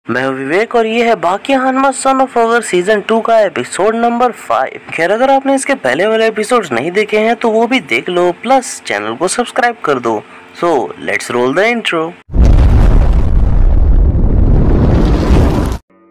मैं हूं विवेक और ये है बाकी Hanuma son of our season 2 का एपिसोड नंबर 5। खैर अगर आपने इसके पहले वाले एपिसोड्स नहीं देखे हैं तो वो भी देख लो, प्लस चैनल को सब्सक्राइब कर दो। So let's roll the intro.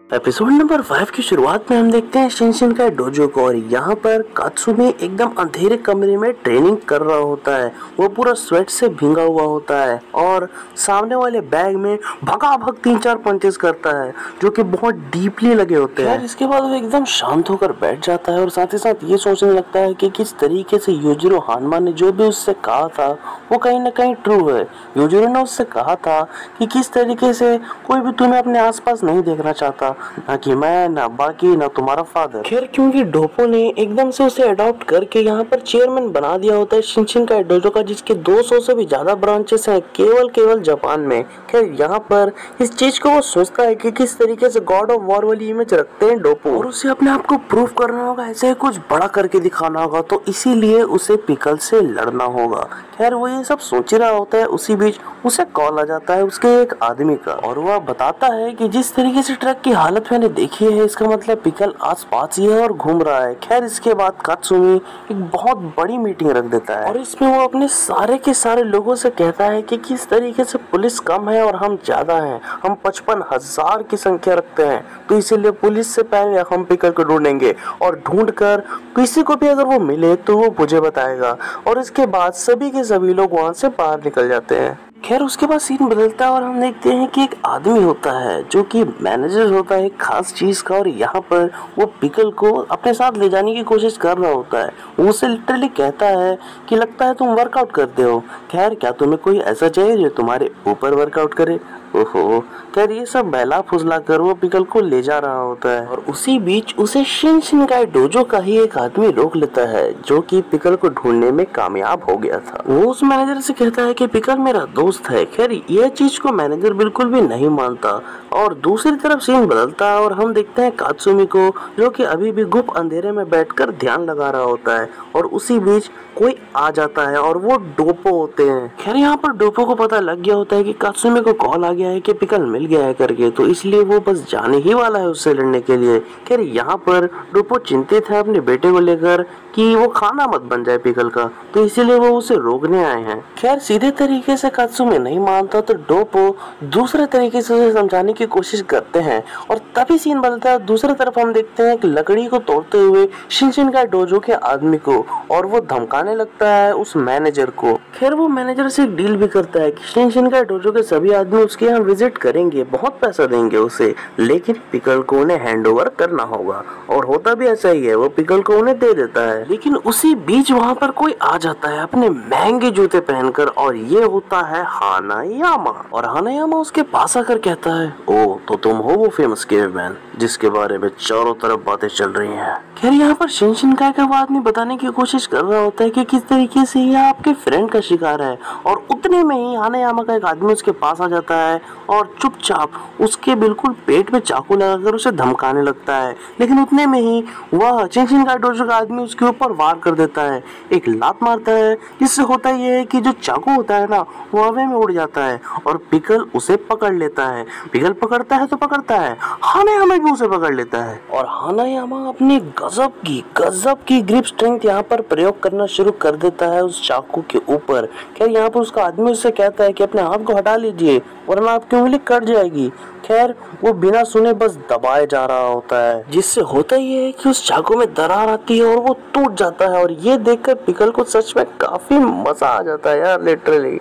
Episode number 5 की शुरुआत में हम देखते हैं शिनशिन का डोजो को और यहाँ पर कात्सुमी एकदम अंधेरे कमरे में ट्रेनिंग कर रहा होता है। वो पूरा स्वेट से भींगा हुआ होता है और सामने वाले बैग में भगाभग 3-4 पंचेस करता है जो कि बहुत डीपली लगे होते हैं। इसके बाद वो एकदम शांत होकर बैठ जाता है और साथ ही साथ ये सोचने लगता है कि किस तरीके से यूजिरो हानमा ने जो भी उससे कहा था वो कहीं ना कहीं ट्रू है। यूजिरो ने उससे कहा था कि किस तरीके से कोई भी तुम्हें अपने आसपास नहीं देखना चाहता, ना कि मैं, ना बाकी, ना तुम्हारा फादर। खैर क्योंकि डोपो ने एकदम से उसे अडॉप्ट करके यहाँ पर चेयरमैन बना दिया होता है शिनशिन का डोजो का, जिसके 200 से भी ज्यादा ब्रांचेस हैं केवल जापान में। खैर यहाँ पर इस चीज को वो सोचता है कि किस तरीके से गॉड ऑफ वॉर वाली इमेज रखते हैं डोपो और उसे अपने आप को प्रूव करना होगा, ऐसे कुछ बड़ा करके दिखाना होगा, तो इसीलिए उसे पिकल से लड़ना होगा। खैर वो ये सब सोच रहा होता है, उसी बीच उसे कॉल आ जाता है उसके एक आदमी का और वह बताता है कि जिस तरीके से ट्रक की हालत मैंने देखी है इसका मतलब पिकल आसपास ही है और घूम रहा है। खैर इसके बाद कात्सुमी एक बहुत बड़ी मीटिंग रख देता है और इसमें वो अपने सारे के सारे लोगों से कहता है कि किस तरीके से पुलिस कम है और हम ज्यादा हैं। हम 55,000 की संख्या रखते हैं, तो इसीलिए पुलिस से पहले हम पिकल को ढूंढेंगे और ढूंढ कर किसी को भी अगर वो मिले तो वो मुझे बताएगा। और इसके बाद सभी के सभी लोग वहाँ से बाहर निकल जाते हैं। खैर उसके बाद सीन बदलता है और हम देखते हैं कि एक आदमी होता है जो कि मैनेजर होता है एक खास चीज का, और यहाँ पर वो पिकल को अपने साथ ले जाने की कोशिश कर रहा होता है। वो उसे लिटरली कहता है कि लगता है तुम वर्कआउट करते हो, खैर क्या तुम्हें कोई ऐसा चाहिए जो तुम्हारे ऊपर वर्कआउट करे। ओहो, खैर ये सब बहला फुसला कर वो पिकल को ले जा रहा होता है और उसी बीच उसे शिनशिनकाई डोजो का ही एक आदमी रोक लेता है जो कि पिकल को ढूंढने में कामयाब हो गया था। वो उस मैनेजर से कहता है कि पिकल मेरा दोस्त है। खैर यह चीज को मैनेजर बिल्कुल भी नहीं मानता और दूसरी तरफ सीन बदलता है और हम देखते हैं कात्सुमी को जो कि अभी भी गुप्त अंधेरे में बैठकर ध्यान लगा रहा होता है और उसी बीच कोई आ जाता है और वो डोपो होते हैं। खैर यहाँ पर डोपो को पता लग गया होता है कि कात्सुमी को कॉल आ गया है कि पिकल मिल गया है करके, तो इसलिए वो बस जाने ही वाला है उससे लड़ने के लिए। खैर यहाँ पर डोपो चिंतित है अपने बेटे को लेकर कि वो खाना मत बन जाए पिकल का, तो इसीलिए वो उसे रोकने आए हैं। खैर सीधे तरीके से कात्सुमी नहीं मानता तो डोपो दूसरे तरीके से उसे समझाने की कोशिश करते हैं और तभी सीन बदलता है। दूसरी तरफ हम देखते हैं कि लकड़ी को तोड़ते हुए शिनशिनकाई डोजो के आदमी को और वो धमकाने लगता है उस मैनेजर को। खैर वो मैनेजर से एक डील भी करता है कि शिनशिनकाई डोजो के सभी आदमी उसके यहाँ विजिट करेंगे, बहुत पैसा देंगे उसे, लेकिन पिकल को उन्हें हैंड ओवर करना होगा। और होता भी ऐसा ही है, वो पिकल को उन्हें दे देता है। लेकिन उसी बीच वहाँ पर कोई आ जाता है अपने महंगे जूते पहनकर और ये होता है हानायामा। और हानायामा उसके पास आकर कहता है, ओ तो तुम हो वो फेमस केवमैन जिसके बारे में चारों तरफ बातें चल रही हैं। खैर यहाँ पर शिनशिनकाई का वो आदमी बताने की कोशिश कर रहा होता है कि किस तरीके से ये आपके फ्रेंड का शिकार है और उतने में ही हानायामा का एक आदमी उसके पास आ जाता है और चुपचाप उसके बिल्कुल पेट में चाकू लगाकर उसे धमकाने लगता है। लेकिन उतने में ही वह शिनशिनकाई डोजो का आदमी उसके ऊपर वार कर देता है, एक लात मारता है, जिससे होता ये है कि जो चाकू होता है ना वो हवा में उड़ जाता है और पिकल उसे पकड़ लेता है। पिकल पकड़ता है तो पकड़ता है, हानायामा भी उसे पकड़ लेता है और हानायामा अपनी गजब की ग्रिप स्ट्रेंथ यहाँ पर प्रयोग करना शुरू कर देता है उस चाकू के ऊपर। खैर यहाँ पर उसका आदमी उससे कहता है कि अपने हाथ को हटा लीजिए वरना आपकी उंगली कट जाएगी। खैर वो बिना सुने बस दबाए जा रहा होता है, जिससे होता ये है कि उस चाकू में दरार आती है और वो टूट जाता है और ये देखकर पिकल को सच में काफी मजा आ जाता है यार लिटरली।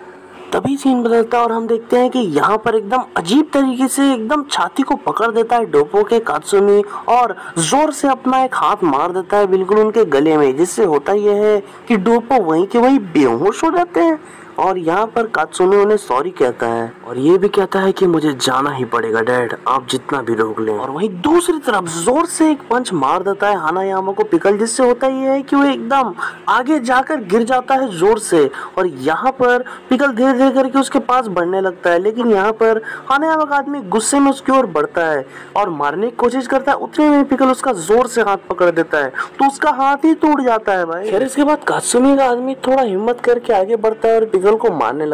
तभी सीन बदलता है और हम देखते हैं कि यहाँ पर एकदम अजीब तरीके से एकदम छाती को पकड़ देता है डोपो के कात्सुमी और जोर से अपना एक हाथ मार देता है बिल्कुल उनके गले में, जिससे होता यह है कि डोपो वहीं के वहीं बेहोश हो जाते हैं। और यहाँ पर कात्सुमी उन्हें सॉरी कहता है और ये भी कहता है कि मुझे जाना ही पड़ेगा डैड, आप जितना भी रोक लें। और वहीं दूसरी तरफ जोर से एक पंच मार देता है हानायामा को पिकल, जिससे होता ये है कि वो एकदम आगे जाकर गिर जाता है जोर से और यहाँ पर पिकल धीरे धीरे करके उसके पास बढ़ने लगता है। लेकिन यहाँ पर हानायामा का आदमी गुस्से में उसकी ओर बढ़ता है और मारने की कोशिश करता है, उतने में पिकल उसका जोर से हाथ पकड़ देता है तो उसका हाथ ही टूट जाता है भाई। खैर इसके बाद कात्सुमी का आदमी थोड़ा हिम्मत करके आगे बढ़ता है और पिकल को मारने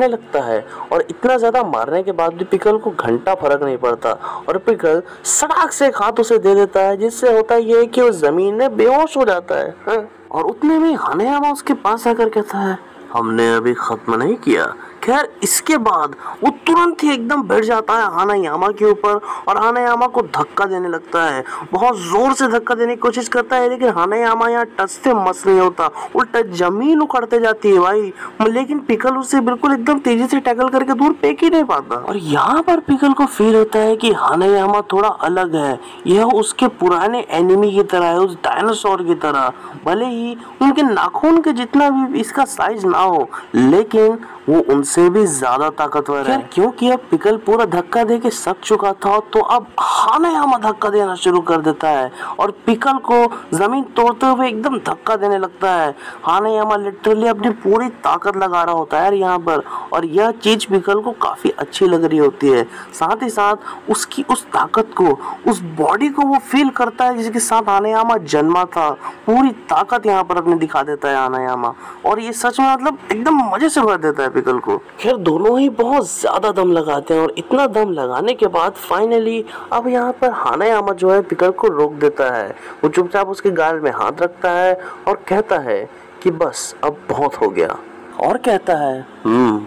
लगता है और इतना ज्यादा मारने के बाद भी पिकल को घंटा फर्क नहीं पड़ता और पिकल सड़ाक से एक हाथ उसे दे देता है, जिससे होता ये है कि वो जमीन में बेहोश हो जाता है, हाँ? और उतने में हानेयामा उसके पास आकर कहता है, हमने अभी खत्म नहीं किया। खैर इसके बाद वो तुरंत ही एकदम बैठ जाता है हानायामा के ऊपर और हानायामा को धक्का देने लगता है। बहुत जोर से धक्का देने की कोशिश करता है, लेकिन हानायामा यहाँ टच से मस नहीं होता, उल्टा जमीन उखड़ते जाती है भाई। लेकिन पिकल उसे बिल्कुल एकदम तेजी से टैकल करके दूर फेंक ही नहीं पाता। और यहाँ पर पिकल को फील होता है कि हानायामा थोड़ा अलग है, यह उसके पुराने एनिमी की तरह है, उस डायनासोर की तरह। भले ही उनके नाखून के जितना भी इसका साइज ना हो, लेकिन वो उनसे भी ज्यादा ताकतवर है। क्योंकि अब पिकल पूरा धक्का दे के सक चुका था, तो अब हानायामा धक्का देना शुरू कर देता है और पिकल को जमीन तोड़ते हुए एकदम धक्का देने लगता है। हानायामा लिटरली अपनी पूरी ताकत लगा रहा होता है यहाँ पर, और यह चीज पिकल को काफी अच्छी लग रही होती है। साथ ही साथ उसकी उस ताकत को, उस बॉडी को वो फील करता है जिसके साथ हानायामा जन्मा था। पूरी ताकत यहाँ पर अपने दिखा देता है हानायामा, और ये सच में मतलब एकदम मजे से भर देता है पिकल को। खैर दोनों ही बहुत ज्यादा दम लगाते हैं और इतना दम लगाने के बाद फाइनली अब यहाँ पर हानायामा जो है पिकल को रोक देता है। वो चुपचाप उसके गाल में हाथ रखता है और कहता है कि बस अब बहुत हो गया, और कहता है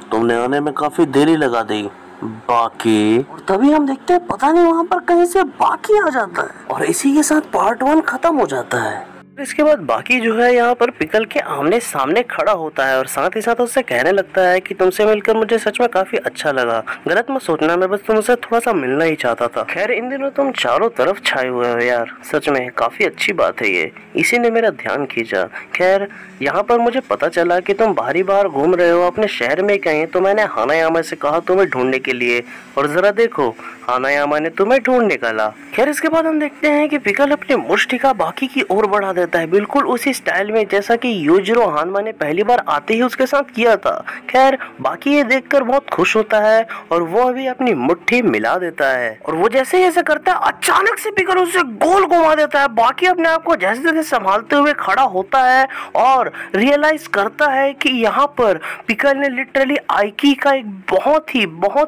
तुमने आने में काफी देरी लगा दी बाकी। और तभी हम देखते हैं पता नहीं वहाँ पर कहीं से बाकी आ जाता है और इसी के साथ पार्ट 1 खत्म हो जाता है। इसके बाद बाकी जो है यहाँ पर पिकल के आमने सामने खड़ा होता है और साथ ही साथ उससे कहने लगता है कि तुमसे मिलकर मुझे सच में काफी अच्छा लगा, गलत मत सोचना, मैं बस तुमसे थोड़ा सा मिलना ही चाहता था। खैर इन दिनों तुम चारों तरफ छाए हुए हो यार, सच में काफी अच्छी बात है ये, इसी ने मेरा ध्यान खींचा। खैर यहाँ पर मुझे पता चला कि तुम बाहरी बाहर घूम रहे हो अपने शहर में कहीं, तो मैंने हानायामा से कहा तुम्हें ढूंढने के लिए, और जरा देखो हानायामा ने तुम्हें ढूंढ निकाला। खैर इसके बाद हम देखते हैं कि पिकल अपनी मुष्टिका बाकी की ओर बढ़ा देता है, बिल्कुल उसी स्टाइल में जैसा कि यूजिरो हानमा ने पहली बार आते ही उसके साथ किया था। खैर बाकी ये देखकर बहुत खुश होता है और वो अभी अपनी मुट्ठी मिला देता है, और वो जैसे ही ऐसा करता है अचानक से पिकल उसे गोल घुमा देता है। बाकी अपने आप को जैसे जैसे संभालते हुए खड़ा होता है और रियलाइज करता है कि यहाँ पर पिकल ने लिटरली आइकी का एक बहुत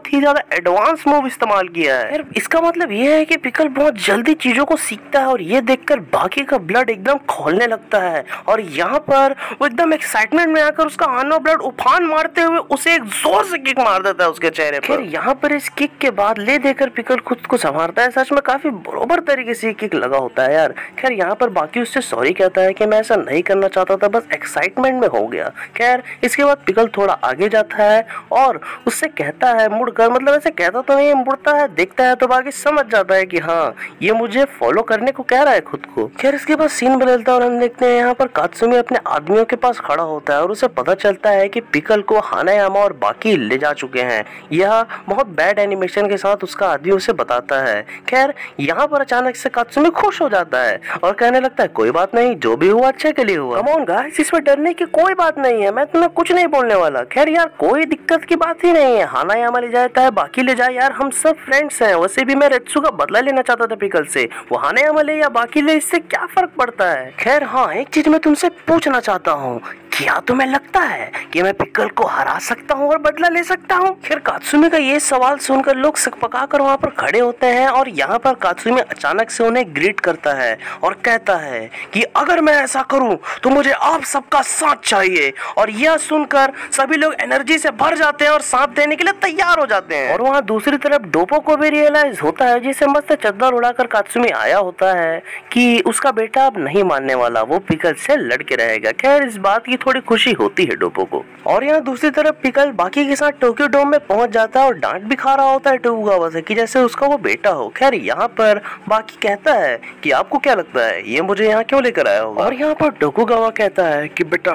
ही ज्यादा एडवांस मूव इस्तेमाल किया है। इसका मतलब ये है कि पिकल बहुत जल्दी चीजों को सीखता है, और ये देखकर बाकी का ब्लड एकदम खोलने लगता है और यहाँ पर वो एकदम एक्साइटमेंट में आकर उसका हानो ब्लड उफान मारते हुए उसे एक जोर से किक मार देता है उसके चेहरे पर। यहाँ पर इस किक के बाद ले देकर पिकल खुद को संभालता है, सच में काफी बरोबर तरीके से किक लगा होता है यार। खैर यहाँ पर बाकी उससे सॉरी कहता है कि मैं ऐसा नहीं करना चाहता था, बस एक्साइटमेंट में हो गया। खैर इसके बाद पिकल थोड़ा आगे जाता है और उससे कहता है मुड़कर, मतलब ऐसे कहता तो नहीं, मुड़ता है, देखता है तो बाकी समझ जाता है कि हाँ ये मुझे फॉलो करने को कह रहा है खुद को। खैर इसके बाद सीन बदलता है और हम देखते हैं यहाँ पर कात्सुमी अपने आदमियों के पास खड़ा होता है और उसे पता चलता है कि पिकल को हानायामा और बाकी ले जा चुके हैं। यह बहुत बैड एनिमेशन के साथ उसका आदमी उसे बताता है। खैर यहाँ पर अचानक से कात्सुमी खुश हो जाता है और कहने लगता है कोई बात नहीं, जो भी हुआ अच्छे के लिए हुआ। कम ऑन गाइस, इसमें डरने की कोई बात नहीं है, मैं तुम्हें कुछ नहीं बोलने वाला। खैर यार कोई दिक्कत की बात ही नहीं है, हानायामा ले जाता है, बाकी ले जाए यार, हम सब फ्रेंड्स हैं। वैसे भी मैं रेत्सु का बदला लेना चाहता था पिकल से, वो हानायामा ले या बाकी ले, इससे क्या फर्क पड़ता है। खैर हाँ, एक चीज मैं तुमसे पूछना चाहता हूँ, क्या तुम्हें लगता है कि मैं पिकल को हरा सकता हूँ और बदला ले सकता हूँ? खैर कात्सुमी का ये सवाल सुनकर लोग सकपकाकर वहाँ पर खड़े होते हैं और यहाँ पर कात्सुमी अचानक से उन्हें ग्रीट करता है और कहता है कि अगर मैं ऐसा करूँ तो मुझे आप सबका साथ चाहिए। और यह सुनकर सभी लोग एनर्जी से भर जाते हैं और साथ देने के लिए तैयार हो जाते हैं। और वहाँ दूसरी तरफ डोपो को भी रियलाइज होता है, जिसे मस्त चद्दर उड़ाकर कात्सुमी आया होता है, कि उसका बेटा अब नहीं मानने वाला, वो पिकल से लड़के रहेगा। खैर इस बात की थोड़ी खुशी होती है डोपो को। और यहाँ दूसरी तरफ पिकल बाकी के साथ टोक्यो डोम में पहुंच जाता है और डांट भी खा रहा होता है टोकुगावा से कि जैसे उसका वो बेटा हो। खैर यहाँ पर बाकी कहता है कि आपको क्या लगता है ये मुझे यहाँ क्यों लेकर आया होगा? और यहाँ पर टोकुगावा कहता है कि बेटा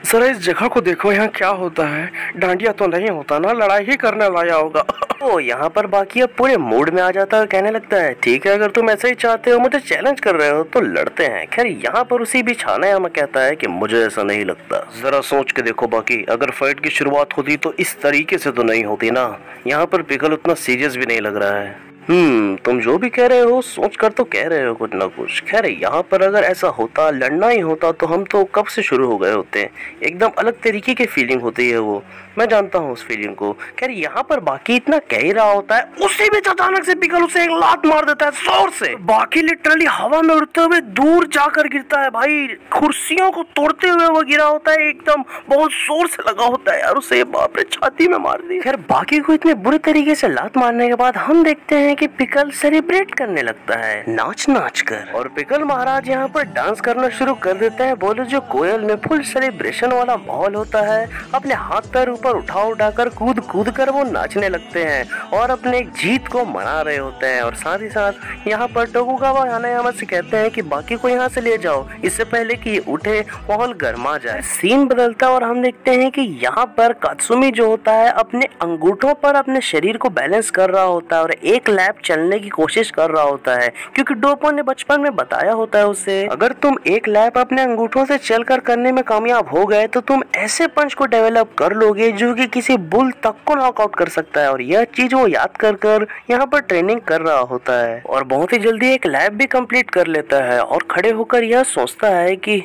जरा इस जगह को देखो, यहाँ क्या होता है, डांडिया तो नहीं होता ना, लड़ाई ही करने लाया होगा। तो यहाँ पर बाकी अब पूरे मूड में आ जाता है, कहने लगता है ठीक है, अगर तुम ऐसे ही चाहते हो, मुझे चैलेंज कर रहे हो तो लड़ते हैं। खैर यहाँ पर उसी बीच हानायामा कहता है कि मुझे ऐसा नहीं लगता, जरा सोच के देखो बाकी, अगर फाइट की शुरुआत होती तो इस तरीके से तो नहीं होती ना। यहाँ पर पिकल उतना सीरियस भी नहीं लग रहा है। तुम जो भी कह रहे हो सोच कर तो कह रहे हो कुछ ना कुछ। खैर यहाँ पर अगर ऐसा होता, लड़ना ही होता तो हम तो कब से शुरू हो गए होते। एकदम अलग तरीके की फीलिंग होती है वो, मैं जानता हूँ उस फीलिंग को। खैर यहाँ पर बाकी इतना कह ही रहा होता है, उसी बीच अचानक से पिकल उसे एक लात मार देता है जोर से। बाकी लिटरली हवा में उड़ते हुए दूर जाकर गिरता है भाई, कुर्सियों को तोड़ते हुए वो गिरा होता है, एकदम बहुत जोर से लगा होता है यार उसे, बाप रे छाती में मार दी। खैर बाकी को इतने बुरे तरीके से लात मारने के बाद हम देखते हैं कि पिकल सेलिब्रेट करने लगता है नाच नाच कर, और पिकल महाराज यहाँ पर डांस करना शुरू कर देते हैं। बोले जो कोयल में फुल सेलिब्रेशन वाला माहौल होता है, अपने हाथ पैर ऊपर उठाकर कूद कूद कर वो नाचने लगते हैं और अपने जीत को मना रहे होते हैं। और साथ ही साथ यहाँ पर टोकुगावा हानायामा से कहते हैं कि बाकी को यहाँ से ले जाओ इससे पहले कि ये उठे, माहौल गर्मा जाए। सीन बदलता और हम देखते हैं कि यहाँ पर कात्सुमी जो होता है अपने अंगूठों पर अपने शरीर को बैलेंस कर रहा होता है और एक लैप चलने की कोशिश कर रहा होता है, क्योंकि डोपो ने बचपन में बताया होता है उसे अगर तुम एक लैप अपने अंगूठों से चलकर करने में कामयाब हो गए तो तुम ऐसे पंच को डेवलप कर लोगे जो कि किसी बुल तक को नॉकआउट कर सकता है। और यह चीज वो याद कर यहाँ पर ट्रेनिंग कर रहा होता है और बहुत ही जल्दी एक लैप भी कंप्लीट कर लेता है और खड़े होकर यह सोचता है कि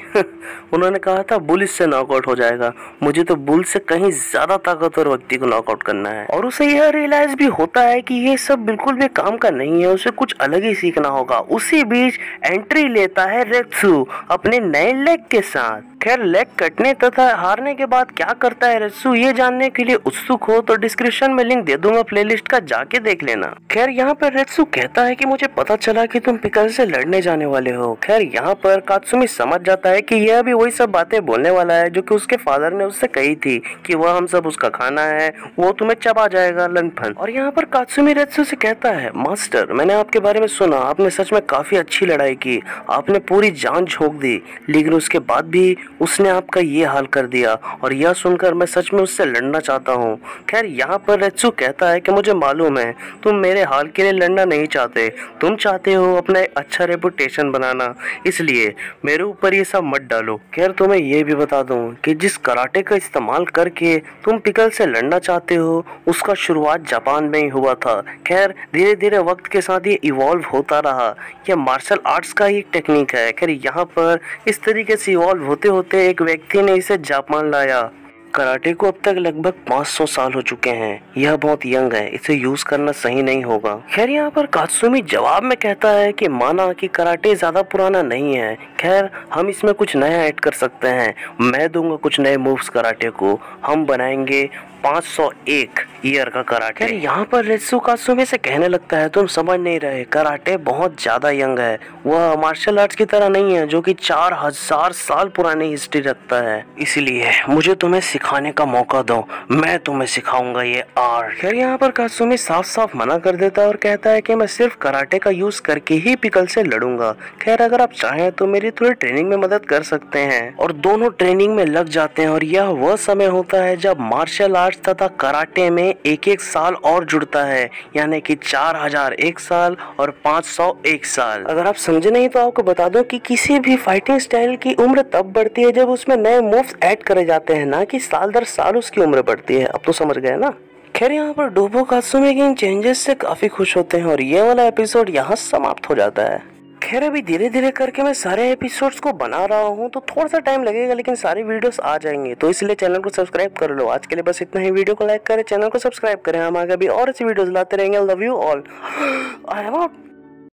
उन्होंने कहा था बुल इससे नॉकआउट हो जाएगा, मुझे तो बुल से कहीं ज्यादा ताकतवर व्यक्ति को नॉकआउट करना है। और उसे यह रियलाइज भी होता है कि ये सब बिल्कुल भी काम का नहीं है, उसे कुछ अलग ही सीखना होगा। उसी बीच एंट्री लेता है रेत्सु अपने नए लेग के साथ। खैर लेग कटने तथा हारने के बाद क्या करता है रेत्सु, ये जानने के लिए उत्सुक हो तो डिस्क्रिप्शन में लिंक दे दूंगा प्लेलिस्ट का, जाके देख लेना। खैर यहाँ पर रेत्सु कहता है कि मुझे पता चला कि तुम पिकल से लड़ने जाने वाले हो। खैर यहाँ पर कात्सुमी समझ जाता है कि यह भी वही सब बातें बोलने वाला है जो कि उसके फादर ने उससे कही थी कि वह हम सब उसका खाना है, वो तुम्हें चबा जाएगा लनफन। और यहाँ पर कात्सुमी रेत्सु से कहता है मास्टर मैंने आपके बारे में सुना, आपने सच में काफी अच्छी लड़ाई की, आपने पूरी जान झोंक दी, लेकिन उसके बाद भी उसने आपका ये हाल कर दिया और यह सुनकर मैं सच में उससे लड़ना चाहता हूँ। खैर यहाँ पर रेत्सु कहता है कि मुझे मालूम है तुम मेरे हाल के लिए लड़ना नहीं चाहते, तुम चाहते हो अपना अच्छा रेपुटेशन बनाना, इसलिए मेरे ऊपर ये सब मत डालो। खैर तुम्हें ये भी बता दूं कि जिस कराटे का इस्तेमाल करके तुम पिकल से लड़ना चाहते हो उसका शुरुआत जापान में ही हुआ था। खैर धीरे धीरे वक्त के साथ ये इवॉल्व होता रहा, यह मार्शल आर्ट्स का ही एक टेक्निक है। खैर यहाँ पर इस तरीके से इवॉल्व होते होते एक व्यक्ति ने इसे जापान लाया। कराटे को अब तक लगभग 500 साल हो चुके हैं, यह बहुत यंग है, इसे यूज करना सही नहीं होगा। खैर यहाँ पर कात्सुमी जवाब में कहता है कि माना कि कराटे ज्यादा पुराना नहीं है, खैर हम इसमें कुछ नया ऐड कर सकते हैं, मैं दूंगा कुछ नए मूव्स कराटे को, हम बनाएंगे 501 ईयर का कराटे। यहाँ पर रेत्सु कात्सुमी से कहने लगता है तुम समझ नहीं रहे, कराटे बहुत ज्यादा यंग है, वह मार्शल आर्ट्स की तरह नहीं है जो कि 4000 साल पुरानी हिस्ट्री रखता है, इसलिए मुझे तुम्हें सिखाने का मौका दो, मैं तुम्हें सिखाऊंगा ये आर्ट। खैर यहाँ पर कात्सुमी साफ साफ मना कर देता है और कहता है कि मैं सिर्फ कराटे का यूज करके ही पिकल से लड़ूंगा। खैर अगर आप चाहें तो मेरी थोड़ी ट्रेनिंग में मदद कर सकते हैं। और दोनों ट्रेनिंग में लग जाते हैं और यह वह समय होता है जब मार्शल आर्ट्स तथा कराटे में एक एक साल और जुड़ता है, यानी कि 4001 साल और 501 साल। अगर आप समझे नहीं तो आपको बता दूं कि किसी भी फाइटिंग स्टाइल की उम्र तब बढ़ती है जब उसमें नए मूव्स ऐड करे जाते हैं, ना कि साल दर साल उसकी उम्र बढ़ती है। अब तो समझ गए ना। खैर यहाँ पर डोबो कात्सुमी के इन चेंजेस से काफी खुश होते हैं और ये वाला एपिसोड यहाँ समाप्त हो जाता है। खैर अभी धीरे धीरे करके मैं सारे एपिसोड्स को बना रहा हूँ तो थोड़ा सा टाइम लगेगा, लेकिन सारी वीडियोस आ जाएंगे, तो इसलिए चैनल को सब्सक्राइब कर लो। आज के लिए बस इतना ही, वीडियो को लाइक करें, चैनल को सब्सक्राइब करें, हम आगे भी और ऐसी वीडियोस लाते रहेंगे। Love you all, I am out.